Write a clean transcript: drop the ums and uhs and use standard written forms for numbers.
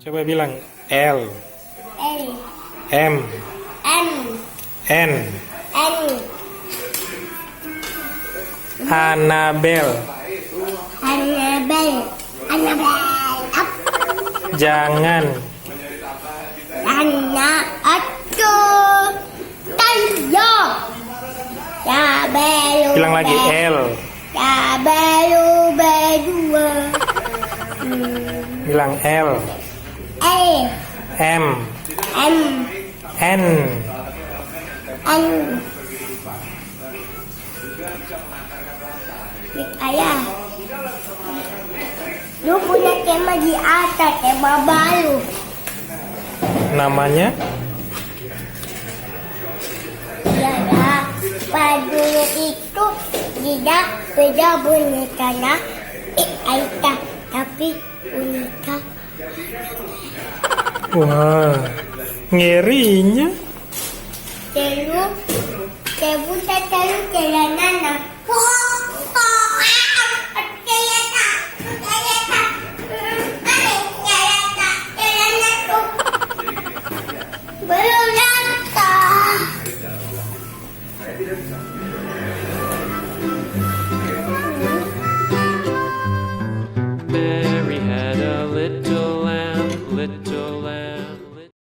Coba bilang L, L, M, M, N, N, Annabel. Annabel, Annabel, up, Jangan. Anna, Atu, Tayo, ya belu, Bilang lagi L, ya belu, berdua, bilang L, L, M, M, N, N, ayah, lu punya tema di atas, tema baru. namanya Ya, pada itu tidak beda bonekanya Aita, tapi boneka wah, ngerinya. terus terus terus jalanan. Wah.